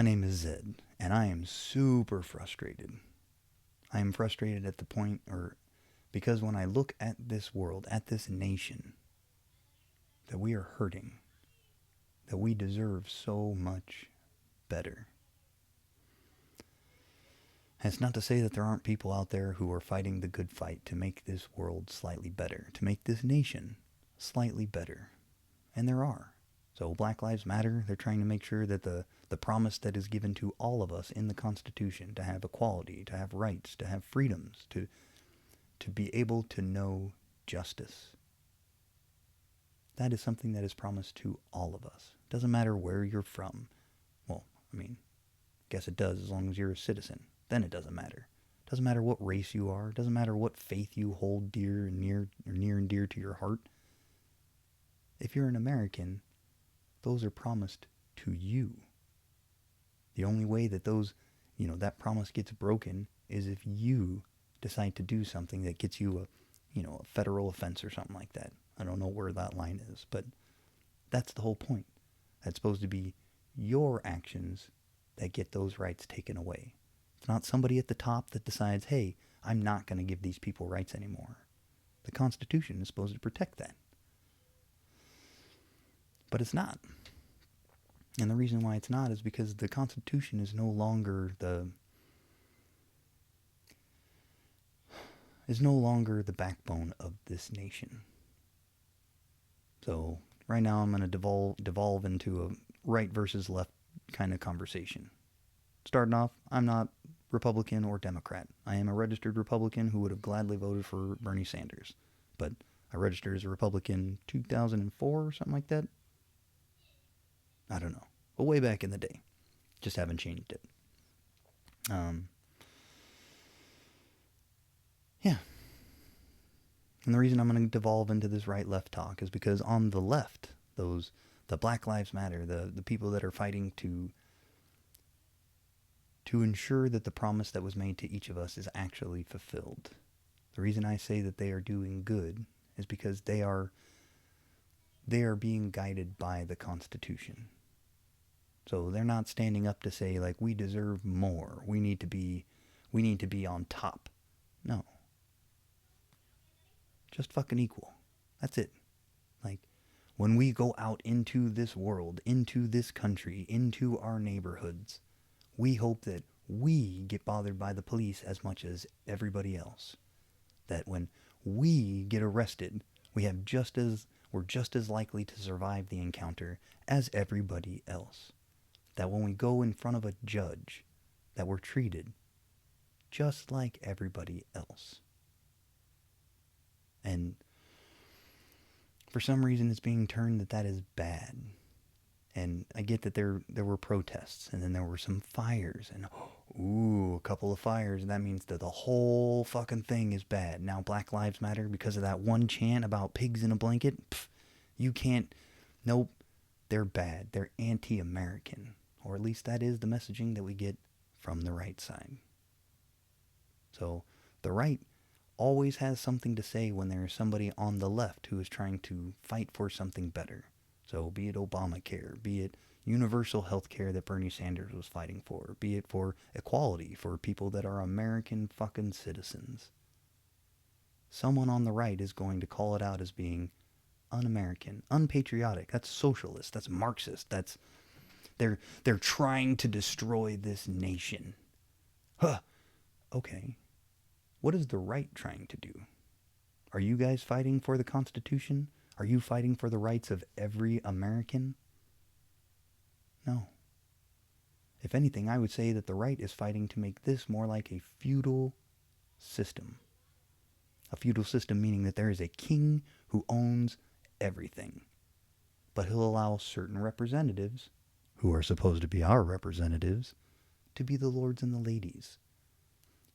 My name is Zed, and I am super frustrated. I am frustrated at the point, or because when I look at this world, at this nation, that we are hurting, that we deserve so much better. And it's not to say that there aren't people out there who are fighting the good fight to make this world slightly better, to make this nation slightly better. And there are. So Black Lives Matter, they're trying to make sure that the promise that is given to all of us in the Constitution, to have equality, to have rights, to have freedoms, to be able to know justice, that is something that is promised to all of us. Doesn't matter where you're from. Well, I mean, I guess it does as long as you're a citizen. Then it doesn't matter. Doesn't matter what race you are. Doesn't matter what faith you hold dear and near and dear to your heart. If you're an American, those are promised to you. The only way that that promise gets broken is if you decide to do something that gets you a federal offense or something like that. I don't know where that line is, but that's the whole point. That's supposed to be your actions that get those rights taken away. It's not somebody at the top that decides, hey, I'm not going to give these people rights anymore. The Constitution is supposed to protect that. But it's not. And the reason why it's not is because the Constitution is no longer the backbone of this nation. So right now I'm going to devolve into a right versus left kind of conversation. Starting off, I'm not Republican or Democrat. I am a registered Republican who would have gladly voted for Bernie Sanders. But I registered as a Republican 2004 or something like that. I don't know. But way back in the day. Just haven't changed it. Yeah. And the reason I'm going to devolve into this right-left talk is because on the left, the Black Lives Matter, the people that are fighting to ensure that the promise that was made to each of us is actually fulfilled. The reason I say that they are doing good is because they are being guided by the Constitution. So they're not standing up to say, like, we deserve more. We need to be on top. No. Just fucking equal. That's it. Like, when we go out into this world, into this country, into our neighborhoods, we hope that we get bothered by the police as much as everybody else. That when we get arrested, we're just as likely to survive the encounter as everybody else. That when we go in front of a judge, that we're treated just like everybody else. And for some reason it's being turned that is bad. And I get that there were protests, and then there were some fires, and a couple of fires, and that means that the whole fucking thing is bad. Now Black Lives Matter, because of that one chant about pigs in a blanket, you can't, nope, they're bad. They're anti-American. Or at least that is the messaging that we get from the right side. So the right always has something to say when there is somebody on the left who is trying to fight for something better. So be it Obamacare, be it universal health care that Bernie Sanders was fighting for, be it for equality for people that are American fucking citizens. Someone on the right is going to call it out as being un-American, unpatriotic. That's socialist, that's Marxist, that's they're trying to destroy this nation. Huh. Okay. What is the right trying to do? Are you guys fighting for the Constitution? Are you fighting for the rights of every American? No. If anything, I would say that the right is fighting to make this more like a feudal system. A feudal system meaning that there is a king who owns everything. But he'll allow certain representatives, who are supposed to be our representatives, to be the lords and the ladies.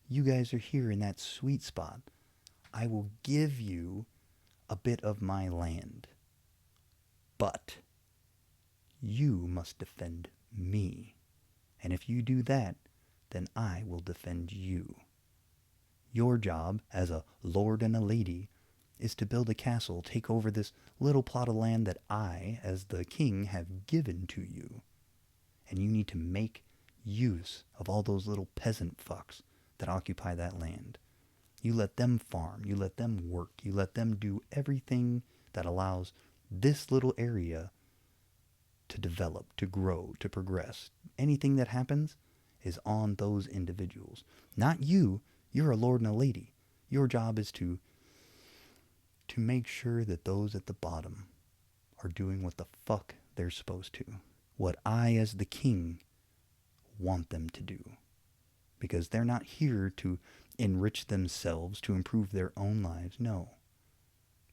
You guys are here in that sweet spot. I will give you a bit of my land. But you must defend me. And if you do that, then I will defend you. Your job as a lord and a lady is to build a castle, take over this little plot of land that I, as the king, have given to you. And you need to make use of all those little peasant fucks that occupy that land. You let them farm, you let them work, you let them do everything that allows this little area to develop, to grow, to progress. Anything that happens is on those individuals. Not you. You're a lord and a lady. Your job is to make sure that those at the bottom are doing what the fuck they're supposed to. What I, as the king, want them to do. Because they're not here to enrich themselves, to improve their own lives. No.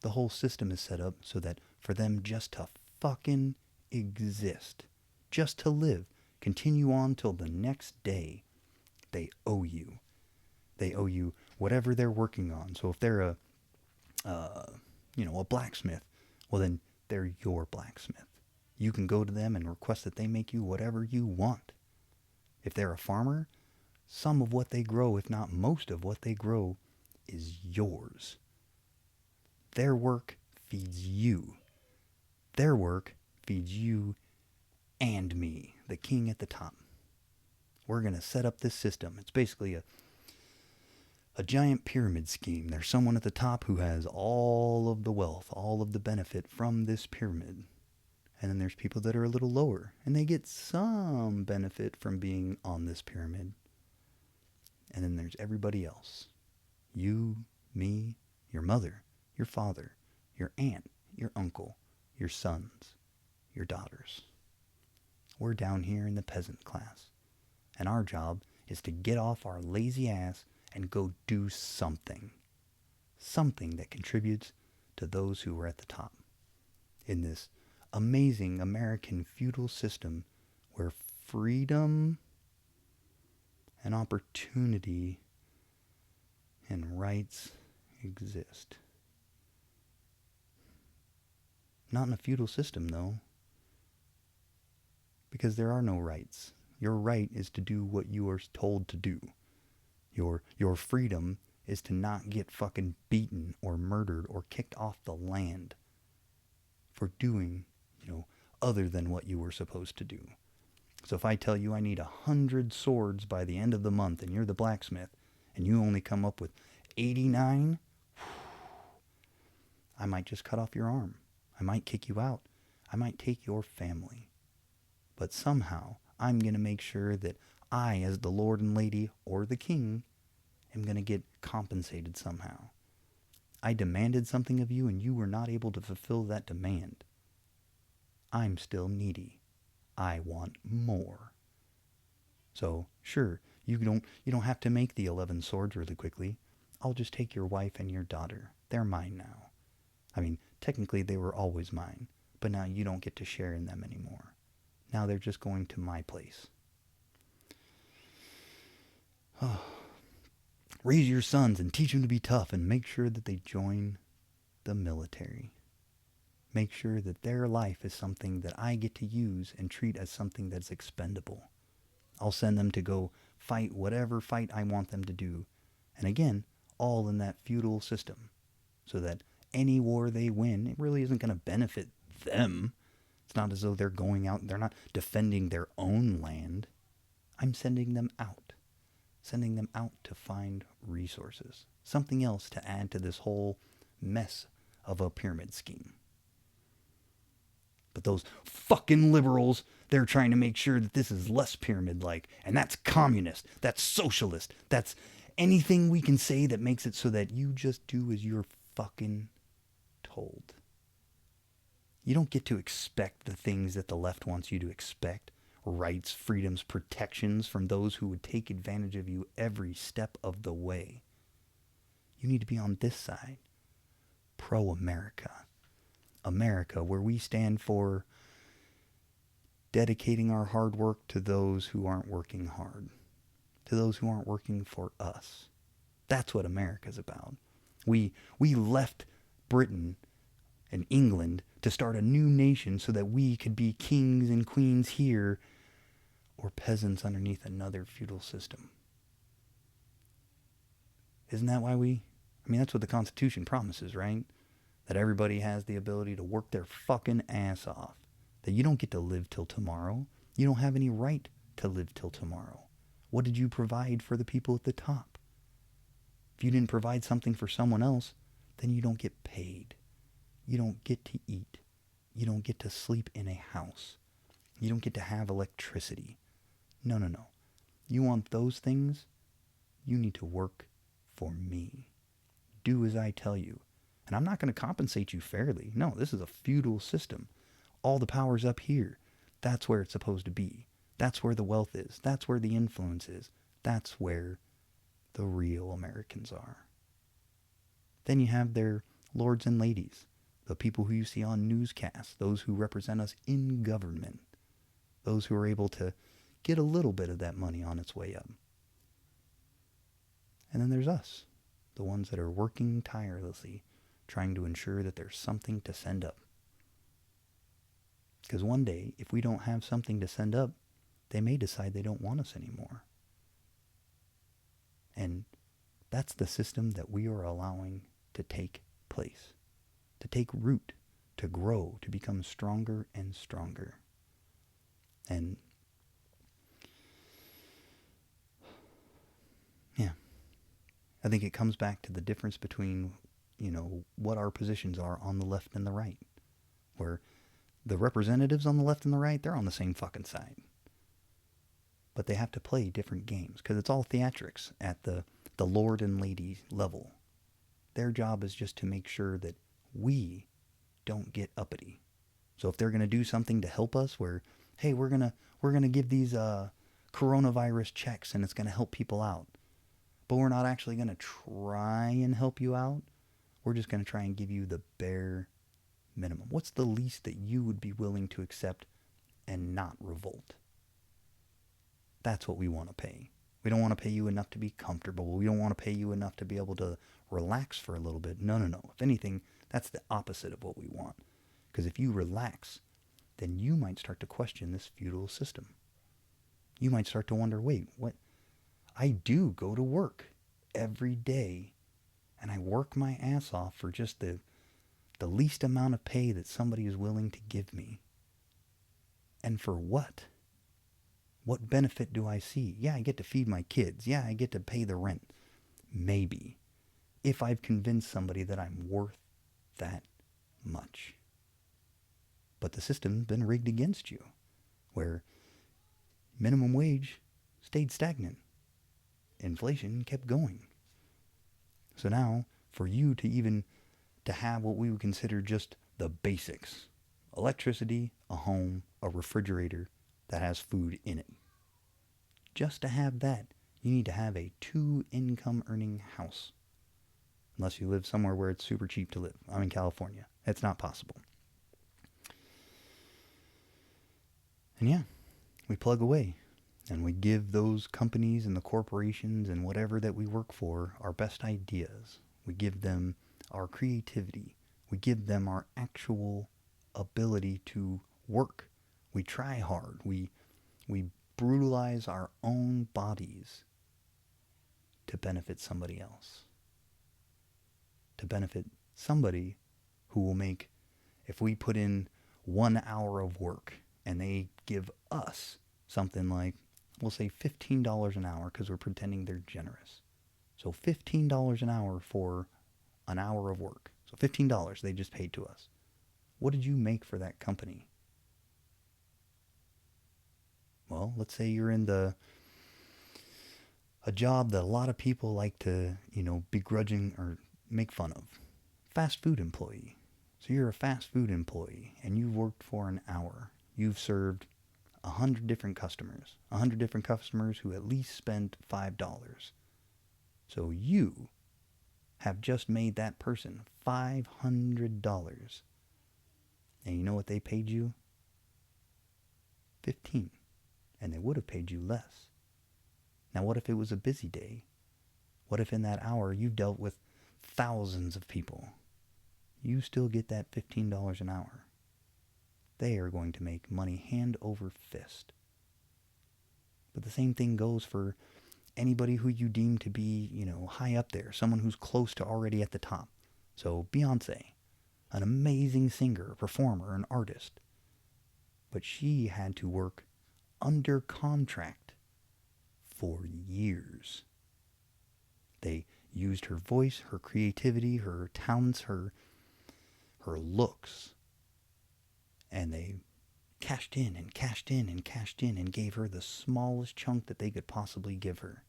The whole system is set up so that for them just to fucking exist, just to live, continue on till the next day, they owe you. They owe you whatever they're working on. So if they're a blacksmith, well then they're your blacksmith. You can go to them and request that they make you whatever you want. If they're a farmer, some of what they grow, if not most of what they grow, is yours. Their work feeds you. Their work feeds you and me, the king at the top. We're going to set up this system. It's basically a giant pyramid scheme. There's someone at the top who has all of the wealth, all of the benefit from this pyramid. And then there's people that are a little lower, and they get some benefit from being on this pyramid. And then there's everybody else. You, me, your mother, your father, your aunt, your uncle, your sons, your daughters. We're down here in the peasant class. And our job is to get off our lazy ass and go do something. Something that contributes to those who are at the top. In this amazing American feudal system where freedom and opportunity and rights exist. Not in a feudal system, though. Because there are no rights. Your right is to do what you are told to do. Your freedom is to not get fucking beaten or murdered or kicked off the land for doing, other than what you were supposed to do. So if I tell you I need 100 swords by the end of the month and you're the blacksmith and you only come up with 89, I might just cut off your arm. I might kick you out. I might take your family. But somehow I'm going to make sure that I, as the lord and lady or the king, am going to get compensated somehow. I demanded something of you and you were not able to fulfill that demand. I'm still needy. I want more. So, sure, you don't have to make the 11 swords really quickly. I'll just take your wife and your daughter. They're mine now. I mean, technically they were always mine, but now you don't get to share in them anymore. Now they're just going to my place. Raise your sons and teach them to be tough and make sure that they join the military. Make sure that their life is something that I get to use and treat as something that's expendable. I'll send them to go fight whatever fight I want them to do. And again, all in that feudal system. So that any war they win, it really isn't going to benefit them. It's not as though they're going out, they're not defending their own land. I'm sending them out. Sending them out to find resources. Something else to add to this whole mess of a pyramid scheme. But those fucking liberals, they're trying to make sure that this is less pyramid-like. And that's communist. That's socialist. That's anything we can say that makes it so that you just do as you're fucking told. You don't get to expect the things that the left wants you to expect. Rights, freedoms, protections from those who would take advantage of you every step of the way. You need to be on this side. Pro-America. America, where we stand for dedicating our hard work to those who aren't working hard. To those who aren't working for us. That's what America's about. We left Britain and England to start a new nation so that we could be kings and queens here or peasants underneath another feudal system. Isn't that why that's what the Constitution promises, right? That everybody has the ability to work their fucking ass off. That you don't get to live till tomorrow. You don't have any right to live till tomorrow? What did you provide for the people at the top? If you didn't provide something for someone else, then you don't get paid. You don't get to eat. You don't get to sleep in a house. You don't get to have electricity. No, no, no. You want those things? You need to work for me. Do as I tell you. And I'm not going to compensate you fairly. No, this is a feudal system. All the power's up here. That's where it's supposed to be. That's where the wealth is. That's where the influence is. That's where the real Americans are. Then you have their lords and ladies, the people who you see on newscasts, those who represent us in government, those who are able to get a little bit of that money on its way up. And then there's us, the ones that are working tirelessly, trying to ensure that there's something to send up. Because one day, if we don't have something to send up, they may decide they don't want us anymore. And that's the system that we are allowing to take place, to take root, to grow, to become stronger and stronger. And yeah, I think it comes back to the difference between, what our positions are on the left and the right. Where the representatives on the left and the right, they're on the same fucking side. But they have to play different games, because it's all theatrics at the lord and lady level. Their job is just to make sure that we don't get uppity. So if they're going to do something to help us, where, hey, we're gonna give these coronavirus checks and it's going to help people out, but we're not actually going to try and help you out. We're just going to try and give you the bare minimum. What's the least that you would be willing to accept and not revolt? That's what we want to pay. We don't want to pay you enough to be comfortable. We don't want to pay you enough to be able to relax for a little bit. No, no, no. If anything, that's the opposite of what we want. Because if you relax, then you might start to question this feudal system. You might start to wonder, wait, what? I do go to work every day, and I work my ass off for just the least amount of pay that somebody is willing to give me. And for what? What benefit do I see? Yeah, I get to feed my kids. Yeah, I get to pay the rent. Maybe. If I've convinced somebody that I'm worth that much. But the system's been rigged against you, where minimum wage stayed stagnant. Inflation kept going. So now, for you to have what we would consider just the basics, electricity, a home, a refrigerator that has food in it. Just to have that, you need to have a 2-income earning house. Unless you live somewhere where it's super cheap to live. I'm in California. It's not possible. And yeah, we plug away. And we give those companies and the corporations and whatever that we work for our best ideas. We give them our creativity. We give them our actual ability to work. We try hard. We brutalize our own bodies to benefit somebody else. To benefit somebody who will make, if we put in 1 hour of work and they give us something like, we'll say $15 an hour because we're pretending they're generous. So $15 an hour for an hour of work. So $15 they just paid to us. What did you make for that company? Well, let's say you're in a job that a lot of people like to, begrudging or make fun of. Fast food employee. So you're a fast food employee and you've worked for an hour. You've served 100 different customers. 100 different customers who at least spent $5. So you have just made that person $500. And you know what they paid you? 15. And they would have paid you less. Now what if it was a busy day? What if in that hour you've dealt with thousands of people? You still get that $15 an hour. They are going to make money hand over fist. But the same thing goes for anybody who you deem to be, high up there, someone who's close to already at the top. So Beyonce, an amazing singer, performer, an artist. But she had to work under contract for years. They used her voice, her creativity, her talents, her looks, and they cashed in and cashed in and cashed in and gave her the smallest chunk that they could possibly give her.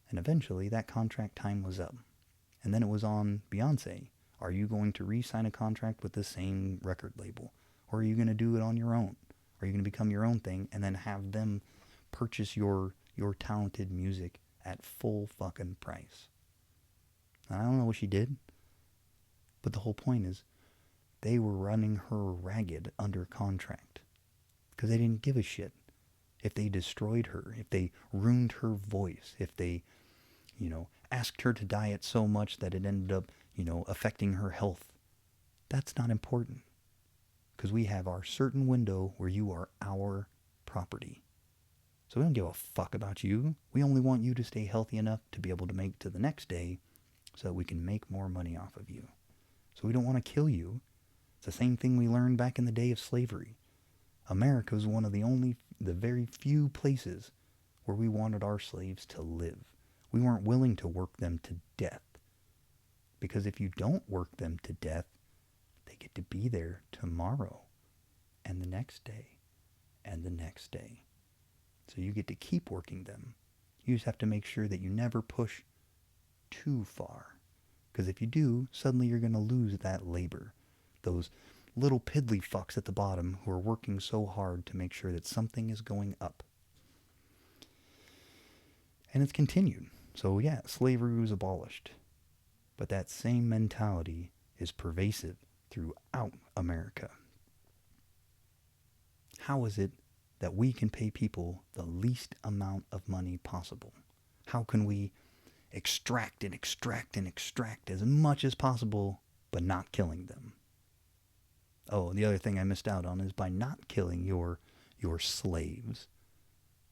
And eventually that contract time was up. And then it was on Beyonce. Are you going to re-sign a contract with the same record label? Or are you going to do it on your own? Are you going to become your own thing and then have them purchase your talented music at full fucking price? And I don't know what she did, but the whole point is they were running her ragged under contract because they didn't give a shit if they destroyed her, if they ruined her voice, if they, asked her to diet so much that it ended up, affecting her health. That's not important because we have our certain window where you are our property. So we don't give a fuck about you. We only want you to stay healthy enough to be able to make to the next day so that we can make more money off of you. So we don't want to kill you. It's the same thing we learned back in the day of slavery. America was one of the very few places where we wanted our slaves to live. We weren't willing to work them to death. Because if you don't work them to death, they get to be there tomorrow and the next day and the next day. So you get to keep working them. You just have to make sure that you never push too far. Because if you do, suddenly you're going to lose that labor. Those little piddly fucks at the bottom who are working so hard to make sure that something is going up. And it's continued. So yeah, slavery was abolished. But that same mentality is pervasive throughout America. How is it that we can pay people the least amount of money possible? How can we extract and extract and extract as much as possible, but not killing them? Oh, the other thing I missed out on is by not killing your slaves.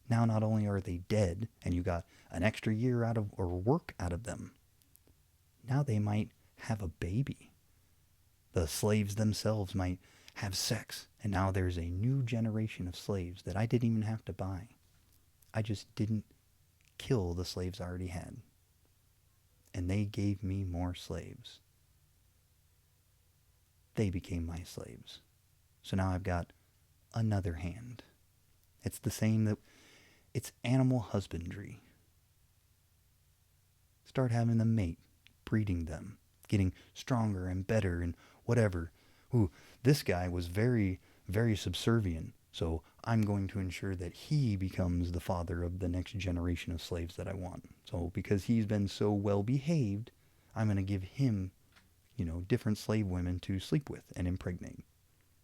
Now not only are they dead and you got an extra year out of or work out of them, now they might have a baby. The slaves themselves might have sex, and now there's a new generation of slaves that I didn't even have to buy. I just didn't kill the slaves I already had. And they gave me more slaves. They became my slaves. So now I've got another hand. It's the same that it's animal husbandry. Start having them mate, breeding them, getting stronger and better and whatever. Ooh, this guy was very, very subservient, so I'm going to ensure that he becomes the father of the next generation of slaves that I want. So because he's been so well behaved, I'm going to give him, different slave women to sleep with and impregnate.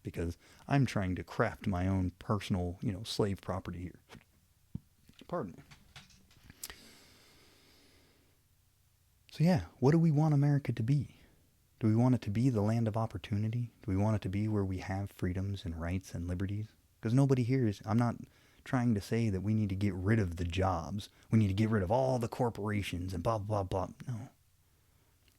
Because I'm trying to craft my own personal, slave property here. Pardon me. So yeah, what do we want America to be? Do we want it to be the land of opportunity? Do we want it to be where we have freedoms and rights and liberties? Because nobody here is, I'm not trying to say that we need to get rid of the jobs. We need to get rid of all the corporations and blah, blah, blah. No.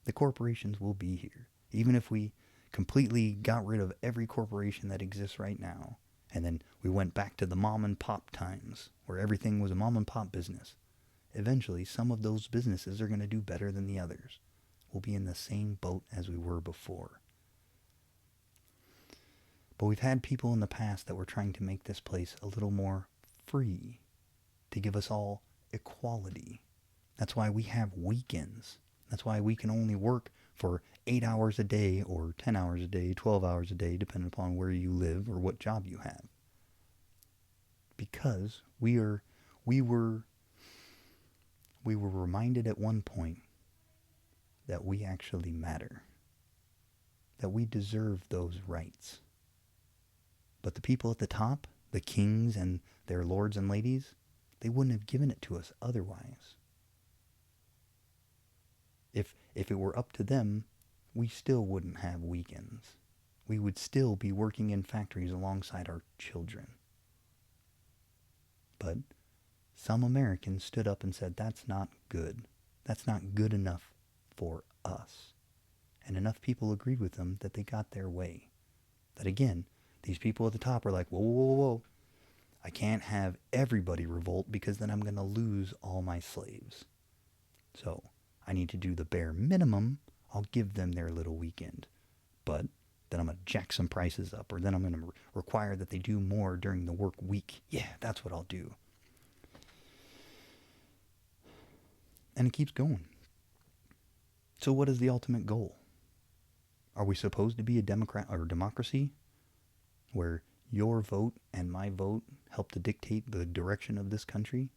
The corporations will be here. Even if we completely got rid of every corporation that exists right now, and then we went back to the mom and pop times, where everything was a mom and pop business. Eventually, some of those businesses are going to do better than the others. We'll be in the same boat as we were before. But we've had people in the past that were trying to make this place a little more free, to give us all equality. That's why we have weekends. That's why we can only work for 8 hours a day or 10 hours a day, 12 hours a day, depending upon where you live or what job you have. Because we were reminded at one point that we actually matter, that we deserve those rights. But the people at the top, the kings and their lords and ladies, they wouldn't have given it to us otherwise. If it were up to them, we still wouldn't have weekends. We would still be working in factories alongside our children. But some Americans stood up and said, that's not good. That's not good enough for us. And enough people agreed with them that they got their way. That again, these people at the top were like, whoa, whoa, whoa, whoa. I can't have everybody revolt because then I'm going to lose all my slaves. So I need to do the bare minimum. I'll give them their little weekend. But then I'm going to jack some prices up, or then I'm going to require that they do more during the work week. Yeah, that's what I'll do. And it keeps going. So what is the ultimate goal? Are we supposed to be a democracy where your vote and my vote help to dictate the direction of this country?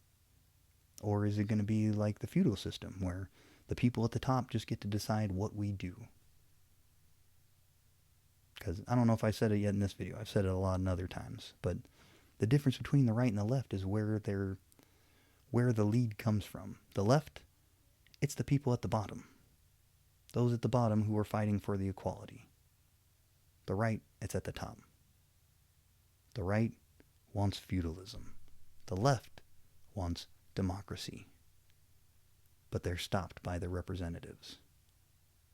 Or is it going to be like the feudal system where the people at the top just get to decide what we do? Because I don't know if I said it yet in this video. I've said it a lot in other times. But the difference between the right and the left is where the lead comes from. The left, it's the people at the bottom. Those at the bottom who are fighting for the equality. The right, it's at the top. The right wants feudalism. The left wants democracy. But they're stopped by their representatives.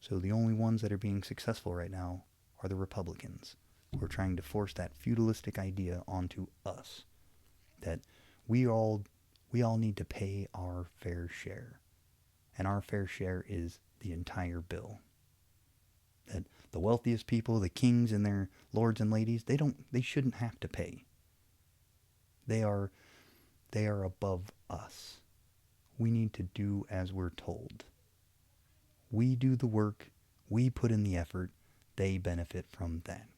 So the only ones that are being successful right now are the Republicans, who are trying to force that feudalistic idea onto us. That we all need to pay our fair share. And our fair share is the entire bill. That the wealthiest people, the kings and their lords and ladies, they shouldn't have to pay. They are above us. We need to do as we're told. We do the work, we put in the effort, they benefit from that.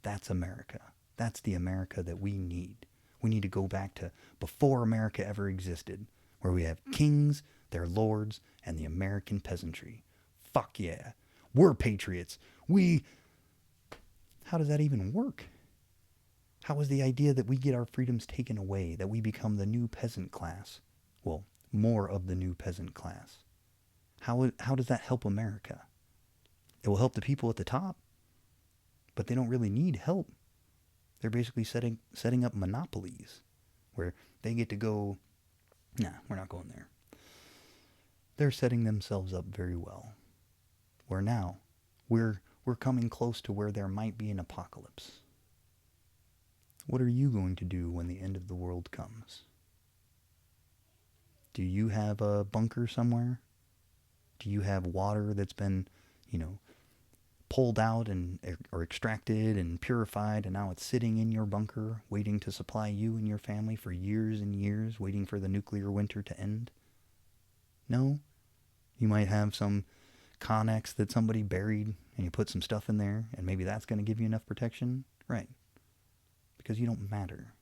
That's America. That's the America that we need. We need to go back to before America ever existed, where we have kings, their lords, and the American peasantry. Fuck yeah. We're patriots. How does that even work? How is the idea that we get our freedoms taken away, that we become the new peasant class? Well, more of the new peasant class. How does that help America? It will help the people at the top, but they don't really need help. They're basically setting up monopolies where they get to go, nah, we're not going there. They're setting themselves up very well. Where now, we're coming close to where there might be an apocalypse. What are you going to do when the end of the world comes? Do you have a bunker somewhere? Do you have water that's been, pulled out or extracted and purified, and now it's sitting in your bunker waiting to supply you and your family for years and years, waiting for the nuclear winter to end? No? You might have some Connex that somebody buried and you put some stuff in there and maybe that's going to give you enough protection? Right. Because you don't matter.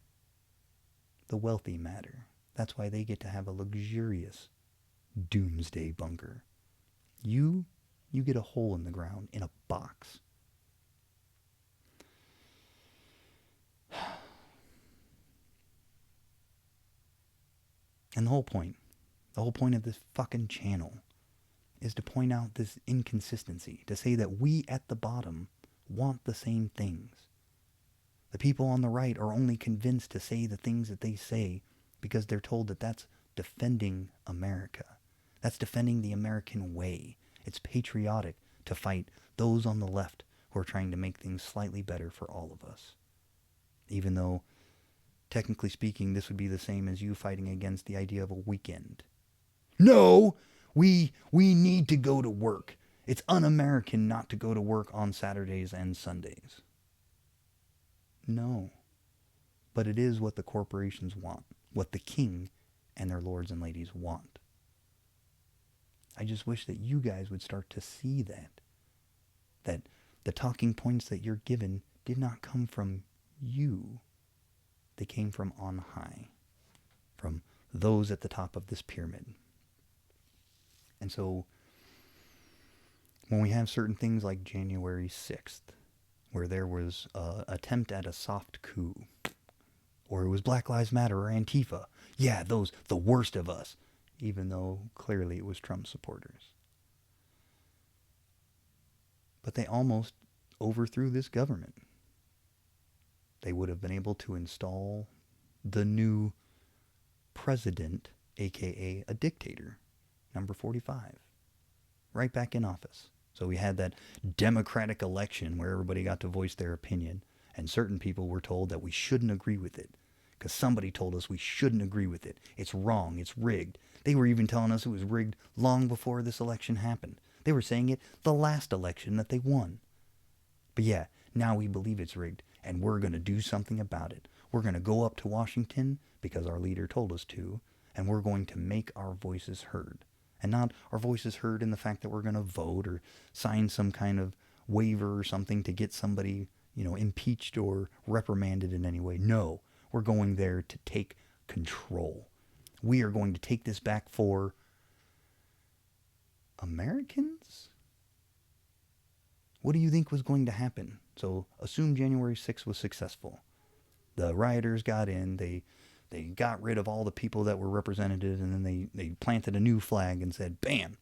The wealthy matter. That's why they get to have a luxurious doomsday bunker. You get a hole in the ground in a box. And the whole point of this fucking channel is to point out this inconsistency, to say that we at the bottom want the same things. The people on the right are only convinced to say the things that they say because they're told that that's defending America. That's defending the American way. It's patriotic to fight those on the left who are trying to make things slightly better for all of us. Even though, technically speaking, this would be the same as you fighting against the idea of a weekend. No! We need to go to work. It's un-American not to go to work on Saturdays and Sundays. No. But it is what the corporations want. What the king and their lords and ladies want. I just wish that you guys would start to see that. That the talking points that you're given did not come from you. They came from on high. From those at the top of this pyramid. And so, when we have certain things like January 6th, where there was an attempt at a soft coup, or it was Black Lives Matter or Antifa, yeah, those, the worst of us, even though clearly it was Trump supporters. But they almost overthrew this government. They would have been able to install the new president, aka a dictator, number 45, right back in office. So we had that democratic election where everybody got to voice their opinion, and certain people were told that we shouldn't agree with it because somebody told us we shouldn't agree with it. It's wrong. It's rigged. They were even telling us it was rigged long before this election happened. They were saying it the last election that they won. But yeah, now we believe it's rigged, and we're going to do something about it. We're going to go up to Washington because our leader told us to, and we're going to make our voices heard. And not our voices heard in the fact that we're going to vote or sign some kind of waiver or something to get somebody, impeached or reprimanded in any way. No, we're going there to take control. We are going to take this back for Americans? What do you think was going to happen? So assume January 6th was successful. The rioters got in, they got rid of all the people that were represented, and then they planted a new flag and said, bam,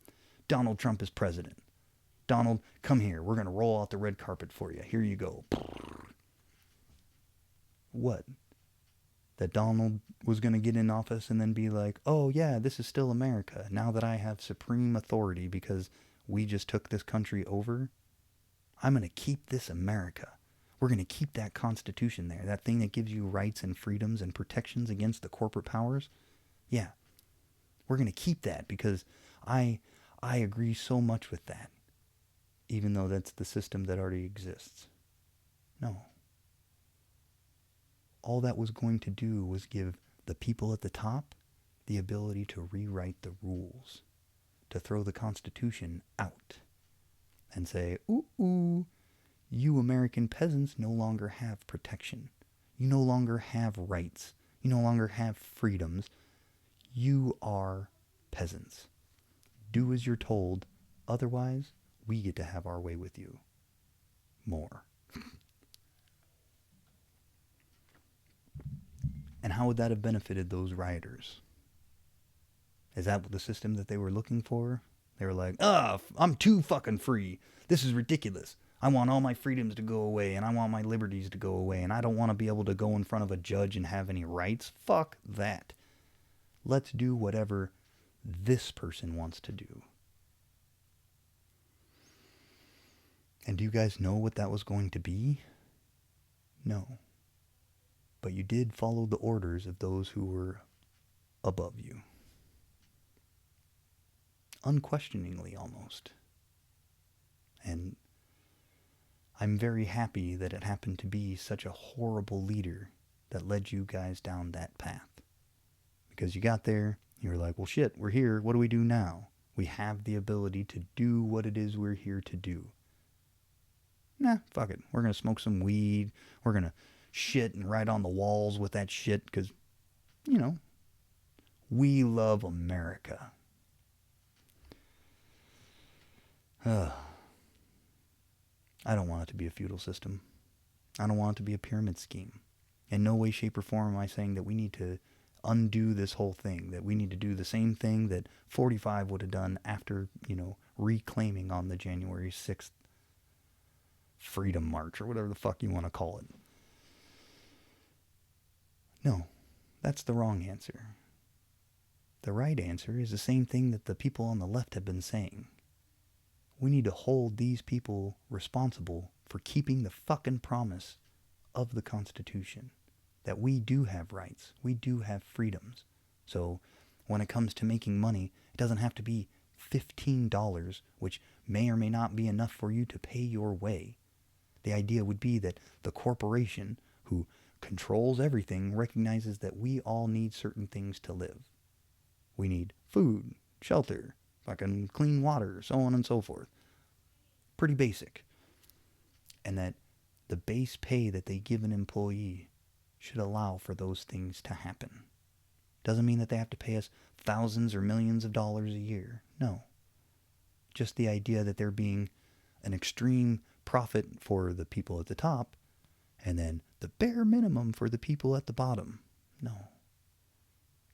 Donald Trump is president. Donald, come here. We're going to roll out the red carpet for you. Here you go. What? That Donald was going to get in office and then be like, oh yeah, this is still America. Now that I have supreme authority because we just took this country over, I'm going to keep this America. We're going to keep that Constitution there. That thing that gives you rights and freedoms and protections against the corporate powers. Yeah. We're going to keep that because I agree so much with that. Even though that's the system that already exists. No. All that was going to do was give the people at the top the ability to rewrite the rules. To throw the Constitution out. And say, ooh, you American peasants no longer have protection. You no longer have rights. You no longer have freedoms. You are peasants. Do as you're told. Otherwise, we get to have our way with you. More. And how would that have benefited those rioters? Is that the system that they were looking for? They were like, I'm too fucking free. This is ridiculous. I want all my freedoms to go away, and I want my liberties to go away, and I don't want to be able to go in front of a judge and have any rights. Fuck that. Let's do whatever this person wants to do. And do you guys know what that was going to be? No. But you did follow the orders of those who were above you. Unquestioningly, almost. And I'm very happy that it happened to be such a horrible leader that led you guys down that path. Because you got there, you were like, well shit, we're here, what do we do now? We have the ability to do what it is we're here to do. Nah, fuck it. We're going to smoke some weed. We're going to shit and write on the walls with that shit because, we love America. I don't want it to be a feudal system. I don't want it to be a pyramid scheme. In no way, shape, or form am I saying that we need to undo this whole thing, that we need to do the same thing that 45 would have done after, reclaiming on the January 6th Freedom March, or whatever the fuck you want to call it. No, that's the wrong answer. The right answer is the same thing that the people on the left have been saying. We need to hold these people responsible for keeping the fucking promise of the Constitution. That we do have rights. We do have freedoms. So when it comes to making money, it doesn't have to be $15, which may or may not be enough for you to pay your way. The idea would be that the corporation who controls everything recognizes that we all need certain things to live. We need food, shelter, fucking clean water, so on and so forth. Pretty basic. And that the base pay that they give an employee should allow for those things to happen. Doesn't mean that they have to pay us thousands or millions of dollars a year. No. Just the idea that there being an extreme profit for the people at the top and then the bare minimum for the people at the bottom. No.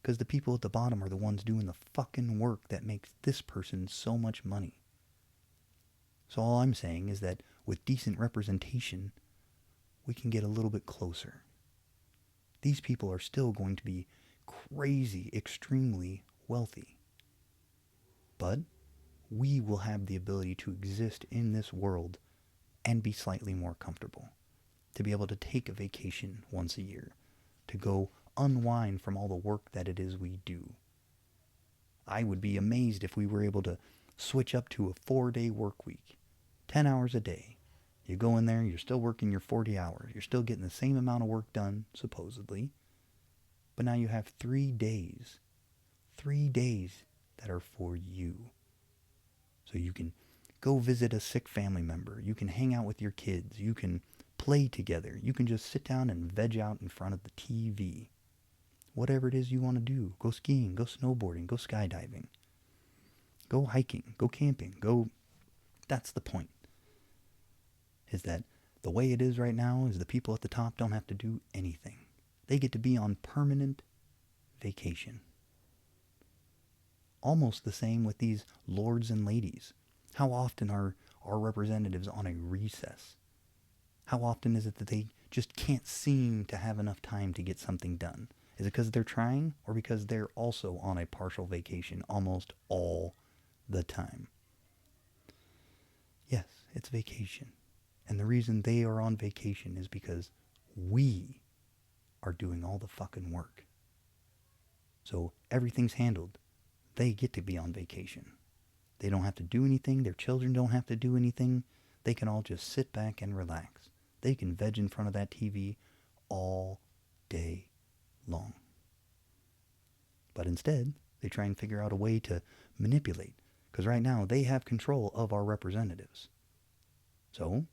Because the people at the bottom are the ones doing the fucking work that makes this person so much money. So all I'm saying is that with decent representation, we can get a little bit closer. These people are still going to be crazy, extremely wealthy. But we will have the ability to exist in this world and be slightly more comfortable. To be able to take a vacation once a year. To go unwind from all the work that it is we do. I would be amazed if we were able to switch up to a 4-day work week, 10 hours a day. You go in there, you're still working your 40 hours. You're still getting the same amount of work done, supposedly. But now you have 3 days. 3 days that are for you. So you can go visit a sick family member. You can hang out with your kids. You can play together. You can just sit down and veg out in front of the TV. Whatever it is you want to do. Go skiing, go snowboarding, go skydiving. Go hiking, go camping, go... That's the point. Is that the way it is right now is the people at the top don't have to do anything. They get to be on permanent vacation. Almost the same with these lords and ladies. How often are our representatives on a recess? How often is it that they just can't seem to have enough time to get something done? Is it because they're trying, or because they're also on a partial vacation almost all the time? Yes, it's vacation. And the reason they are on vacation is because we are doing all the fucking work. So everything's handled. They get to be on vacation. They don't have to do anything. Their children don't have to do anything. They can all just sit back and relax. They can veg in front of that TV all day long. But instead, they try and figure out a way to manipulate. Because right now, they have control of our representatives. So,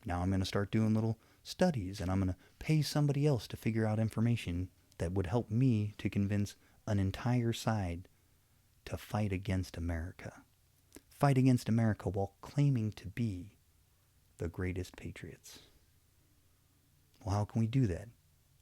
now I'm going to start doing little studies, and I'm going to pay somebody else to figure out information that would help me to convince an entire side to fight against America. Fight against America while claiming to be the greatest patriots. Well, how can we do that?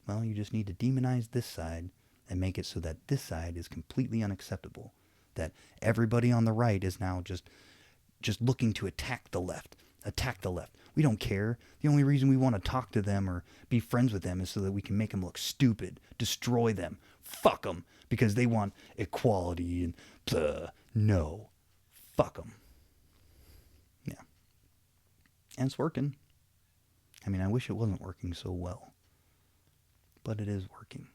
Well, you just need to demonize this side and make it so that this side is completely unacceptable. That everybody on the right is now just looking to attack the left. Attack the left. We don't care. The only reason we want to talk to them or be friends with them is so that we can make them look stupid, destroy them, fuck them, because they want equality and no. Fuck them. Yeah. And it's working. I mean, I wish it wasn't working so well. But it is working.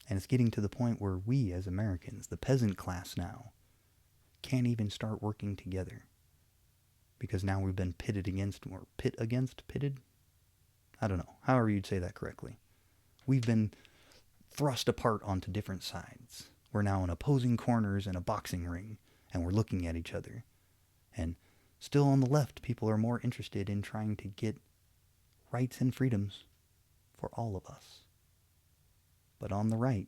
And it's getting to the point where we as Americans, the peasant class now, can't even start working together. Because now we've been pitted against, or pitted? I don't know. However you'd say that correctly. We've been thrust apart onto different sides. We're now in opposing corners in a boxing ring, and we're looking at each other. And still on the left, people are more interested in trying to get rights and freedoms for all of us. But on the right,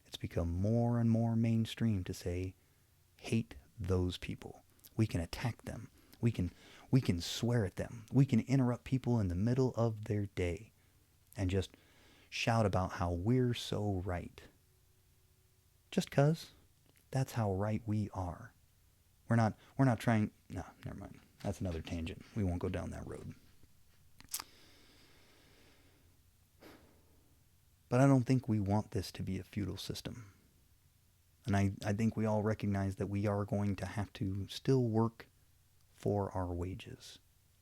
it's become more and more mainstream to say, hate those people. We can attack them. We can swear at them. We can interrupt people in the middle of their day and just shout about how we're so right. Just 'cause that's how right we are. We're not trying... No, never mind. That's another tangent. We won't go down that road. But I don't think we want this to be a feudal system. And I think we all recognize that we are going to have to still work for our wages.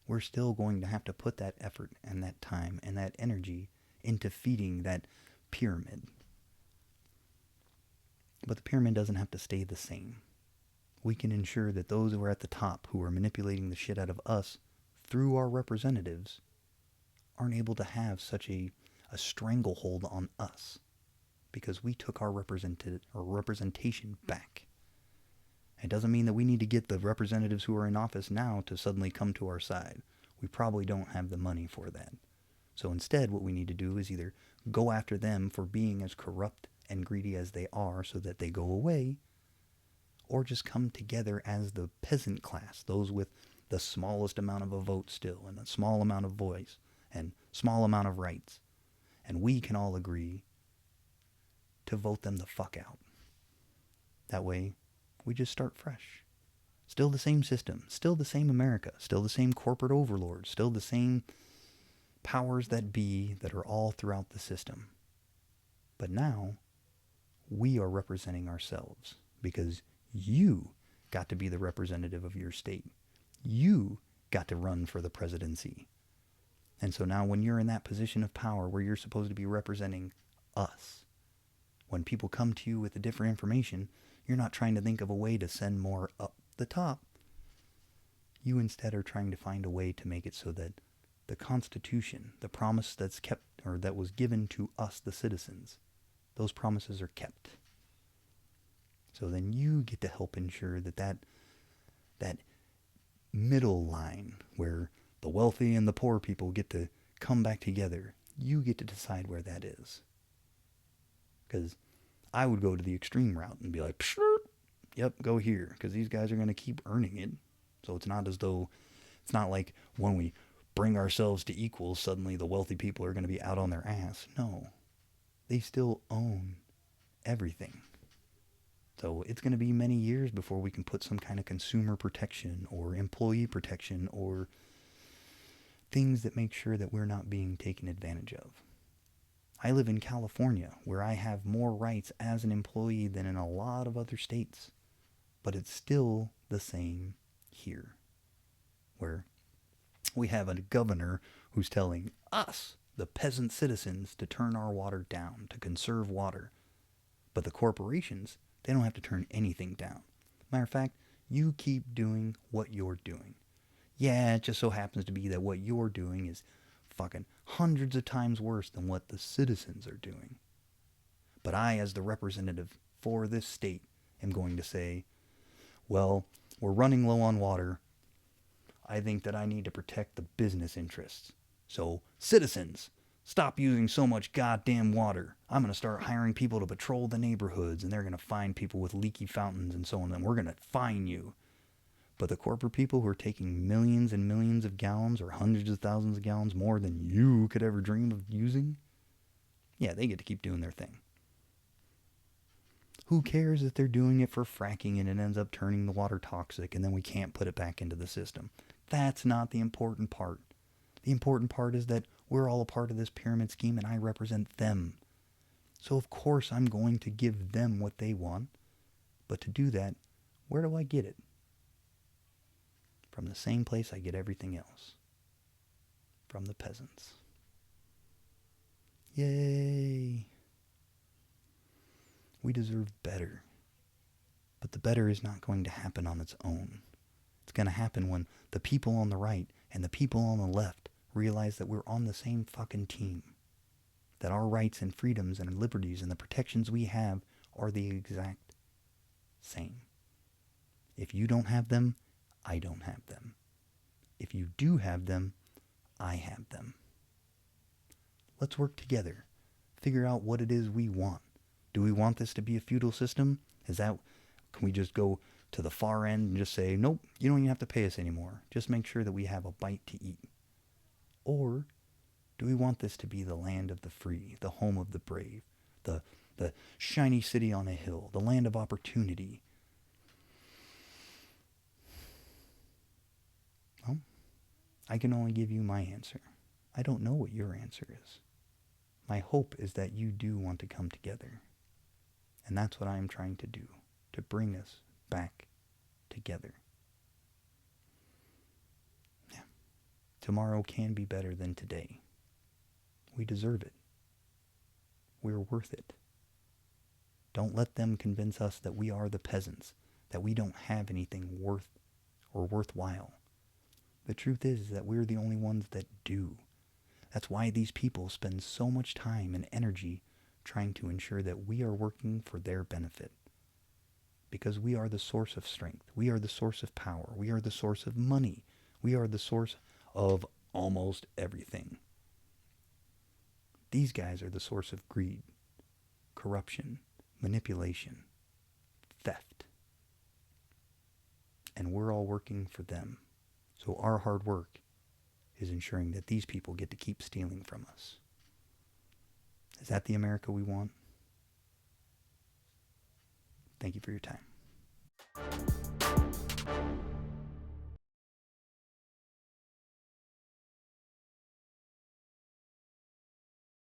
We're still going to have to put that effort and that time and that energy into feeding that pyramid. But the pyramid doesn't have to stay the same. We can ensure that those who are at the top, who are manipulating the shit out of us through our representatives, aren't able to have such a stranglehold on us because we took our representation back. It doesn't mean that we need to get the representatives who are in office now to suddenly come to our side. We probably don't have the money for that. So instead, what we need to do is either go after them for being as corrupt and greedy as they are so that they go away, or just come together as the peasant class, those with the smallest amount of a vote still, and a small amount of voice, and small amount of rights. And we can all agree to vote them the fuck out. That way, we just start fresh. Still the same system, still the same America, still the same corporate overlords, still the same powers that be that are all throughout the system. But now, we are representing ourselves because you got to be the representative of your state. You got to run for the presidency. And so now when you're in that position of power where you're supposed to be representing us, when people come to you with a different information, you're not trying to think of a way to send more up the top. You instead are trying to find a way to make it so that the Constitution, the promise that's kept, or that was given to us, the citizens, those promises are kept. So then you get to help ensure that middle line where the wealthy and the poor people get to come back together, you get to decide where that is. Because I would go to the extreme route and be like, yep, go here, because these guys are going to keep earning it. So it's not as though, it's not like when we bring ourselves to equals, suddenly the wealthy people are going to be out on their ass. No, they still own everything. So it's going to be many years before we can put some kind of consumer protection or employee protection or things that make sure that we're not being taken advantage of. I live in California, where I have more rights as an employee than in a lot of other states. But it's still the same here, where we have a governor who's telling us, the peasant citizens, to turn our water down, to conserve water. But the corporations, they don't have to turn anything down. Matter of fact, you keep doing what you're doing. Yeah, it just so happens to be that what you're doing is fucking hundreds of times worse than what the citizens are doing. But I, as the representative for this state, am going to say, well, we're running low on water. I think that I need to protect the business interests. So, citizens, stop using so much goddamn water. I'm going to start hiring people to patrol the neighborhoods, and they're going to find people with leaky fountains and so on, and we're going to fine you. But the corporate people who are taking millions and millions of gallons or hundreds of thousands of gallons more than you could ever dream of using, yeah, they get to keep doing their thing. Who cares if they're doing it for fracking and it ends up turning the water toxic and then we can't put it back into the system? That's not the important part. The important part is that we're all a part of this pyramid scheme and I represent them. So of course I'm going to give them what they want. But to do that, where do I get it? From the same place I get everything else. From the peasants. Yay! We deserve better. But the better is not going to happen on its own. It's going to happen when the people on the right and the people on the left realize that we're on the same fucking team. That our rights and freedoms and liberties and the protections we have are the exact same. If you don't have them, I don't have them. If you do have them, I have them. Let's work together. Figure out what it is we want. Do we want this to be a feudal system? Can we just go to the far end and just say, nope, you don't even have to pay us anymore. Just make sure that we have a bite to eat. Or do we want this to be the land of the free, the home of the brave, the shiny city on a hill, the land of opportunity? Well, I can only give you my answer. I don't know what your answer is. My hope is that you do want to come together. And that's what I am trying to do, to bring us back together. Yeah. Tomorrow can be better than today. We deserve it. We're worth it. Don't let them convince us that we are the peasants, that we don't have anything worth or worthwhile. The truth is that we're the only ones that do. That's why these people spend so much time and energy trying to ensure that we are working for their benefit. Because we are the source of strength. We are the source of power. We are the source of money. We are the source of almost everything. These guys are the source of greed, corruption, manipulation, theft. And we're all working for them. So our hard work is ensuring that these people get to keep stealing from us. Is that the America we want? Thank you for your time.